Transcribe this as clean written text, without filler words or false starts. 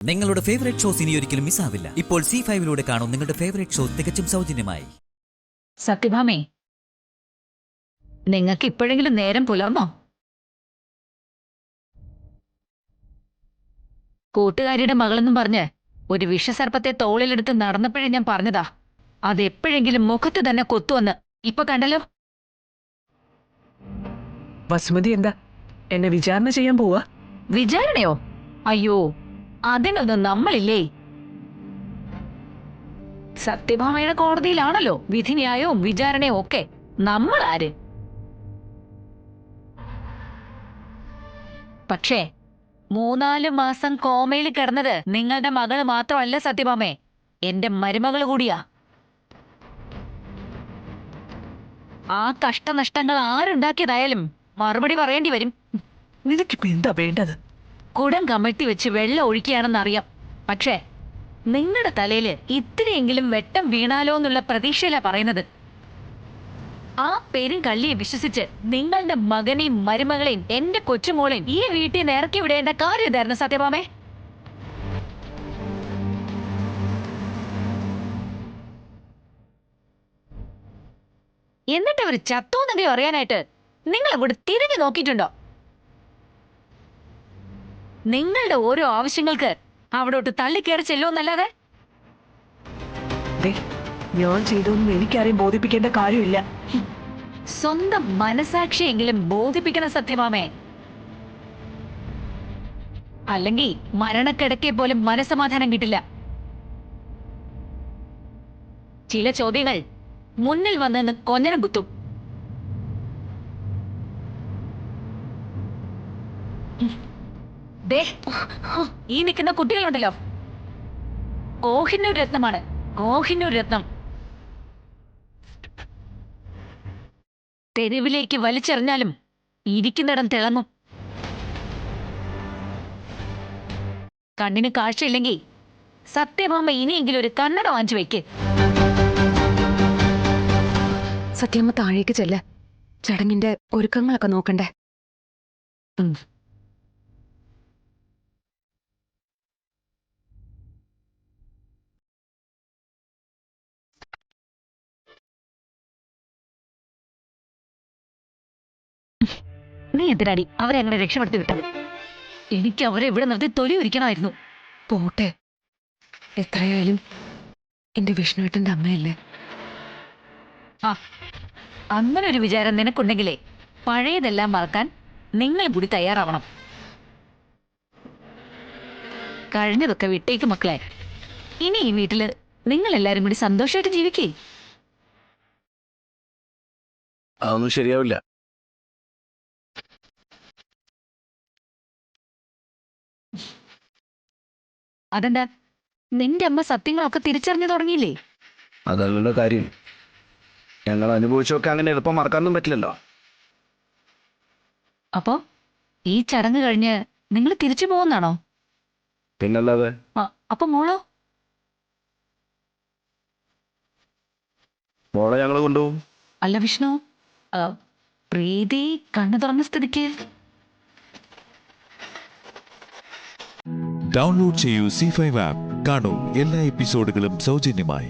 നിങ്ങളുടെ favourite shows ഇനി ഒരിക്കലും മിസ്സാവില്ല. ഇപ്പോൾ C5 കാണും നിങ്ങളുടെ ഫേവറേറ്റ് ഷോ തികച്ചും സൗജന്യമായി. സത്യഭാമേ, നിങ്ങൾക്ക് ഇപ്പോഴെങ്കിലും നേരം പുലർന്നോ? കൂട്ടുകാരിയുടെ മകളെന്നും പറഞ്ഞ് ഒരു വിഷസർപ്പത്തെ തോളിലെടുത്ത് നടന്നപ്പോഴേ ഞാൻ പറഞ്ഞതാ, അതെപ്പോഴെങ്കിലും മുഖത്ത് തന്നെ കൊത്തുവന്ന്. ഇപ്പൊ കണ്ടല്ലോ. വസുമതി എന്താ എന്നെ വിചാരണ ചെയ്യാൻ പോവാ? വിചാരണയോ? അയ്യോ, അതിനൊന്നും നമ്മളില്ലേ. സത്യഭാമയുടെ കോടതിയിലാണല്ലോ വിധിന്യായവും വിചാരണയും ഒക്കെ. നമ്മൾ ആര്? പക്ഷേ 3-4 മാസം കോമയിൽ കിടന്നത് നിങ്ങളുടെ മകള് മാത്രമല്ല സത്യഭാമേ, എന്റെ മരുമകള് കൂടിയാ. ആ കഷ്ടനഷ്ടങ്ങൾ ആരുണ്ടാക്കിയതായാലും മറുപടി പറയേണ്ടി വരും. നിനക്കിപ്പോ എന്താ വേണ്ടത്? കുടം കമഴ്ത്തി വെച്ച് വെള്ളം ഒഴിക്കുകയാണെന്നറിയാം. പക്ഷേ നിങ്ങളുടെ തലയില് ഇത്തിരിയെങ്കിലും വെട്ടം വീണാലോ എന്നുള്ള പ്രതീക്ഷയിലാ പറയുന്നത്. ആ പേരും കള്ളിയെ വിശ്വസിച്ച് നിങ്ങളുടെ മകനെയും മരുമകളെയും എന്റെ കൊച്ചുമോളെയും ഈ വീട്ടിൽ നിന്ന് ഇറക്കി വിടേണ്ട കാര്യം ഇതായിരുന്നു സത്യഭാമേ. എന്നിട്ട് അവർ ചത്തോന്നൊക്കെ അറിയാനായിട്ട് നിങ്ങൾ അങ്ങോട്ട് തിരിഞ്ഞു നോക്കിയിട്ടുണ്ടോ? നിങ്ങളുടെ ഓരോ ആവശ്യങ്ങൾക്ക് അവിടോട്ട് തള്ളിക്കയറി ചെല്ലുമെന്നല്ലാതെ. ഞാൻ ചെയ്തൊന്നും എനിക്കാരെയും ബോധിപ്പിക്കേണ്ട കാര്യമില്ല. സ്വന്തം മനസാക്ഷിയെങ്കിലും ബോധിപ്പിക്കണ സത്യമാമേ. അല്ലെങ്കിൽ മരണക്കിടക്കെ പോലും മനസമാധാനം കിട്ടില്ല. ചില ചോദ്യങ്ങൾ മുന്നിൽ വന്നെന്ന് കൊഞ്ഞനം കുത്തും. ഈ നിൽക്കുന്ന കുട്ടികളുണ്ടല്ലോ, കോഹിന്നൂർ രത്നമാണ്. കോഹിന്നൂർ രത്നം തെരുവിലേക്ക് വലിച്ചെറിഞ്ഞാലും ഇരിക്കുന്നിടം തിളങ്ങും. കണ്ണിന് കാഴ്ചയില്ലെങ്കിൽ സത്യഭാമ ഇനിയെങ്കിലും ഒരു കണ്ണട വാങ്ങിച്ചു വെക്ക്. സത്യമ്മ താഴേക്ക് ചെല്ല, ചടങ്ങിന്റെ ഒരുക്കങ്ങളൊക്കെ നോക്കണ്ടേ. നീ എന്തിനാടി അവരെ അങ്ങനെ രക്ഷപ്പെടുത്തി വിട്ടത്? എനിക്ക് അവരെ ഇവിടെ നിർത്തി തൊലി ഒരിക്കണമായിരുന്നു. പോട്ടെ, എത്രയായാലും എന്റെ വിഷ്ണുവേട്ടന്റെ അമ്മയല്ലേ. ആ, അങ്ങനെ ഒരു വിചാരം നിനക്കുണ്ടെങ്കിലേ പഴയതെല്ലാം മറക്കാൻ നിങ്ങൾ കൂടി തയ്യാറാവണം. കഴിഞ്ഞതൊക്കെ വിട്ടേക്ക് മക്കളെ. ഇനി ഈ വീട്ടില് നിങ്ങൾ എല്ലാരും കൂടി സന്തോഷമായിട്ട് ജീവിക്കേ. അതൊന്നും ശരിയാവില്ല. അതെന്താ? നിന്റെ അമ്മ സത്യങ്ങളൊക്കെ തിരിച്ചറിഞ്ഞു തുടങ്ങിയില്ലേ? അതല്ലല്ലോ കാര്യം. ഞങ്ങൾ അനുഭവിച്ചൊക്കെ അങ്ങനെ എളുപ്പം മറക്കാനൊന്നും പറ്റില്ലല്ലോ. അപ്പോ ഈ ചടങ്ങ് കഴിഞ്ഞ് നിങ്ങൾ തിരിച്ചു പോകുന്നാണോ? പിന്നല്ലാതെ. അപ്പൊ മോളോ? മോളെ ഞങ്ങൾ കൊണ്ടുപോകും. അല്ല വിഷ്ണു, പ്രീതി കണ്ണു തുറന്ന സ്ഥിതിക്ക്. ഡൗൺലോഡ് ചെയ്യൂ C5 ആപ്പ്. കാണൂ എല്ലാ എപ്പിസോഡുകളും സൗജന്യമായി.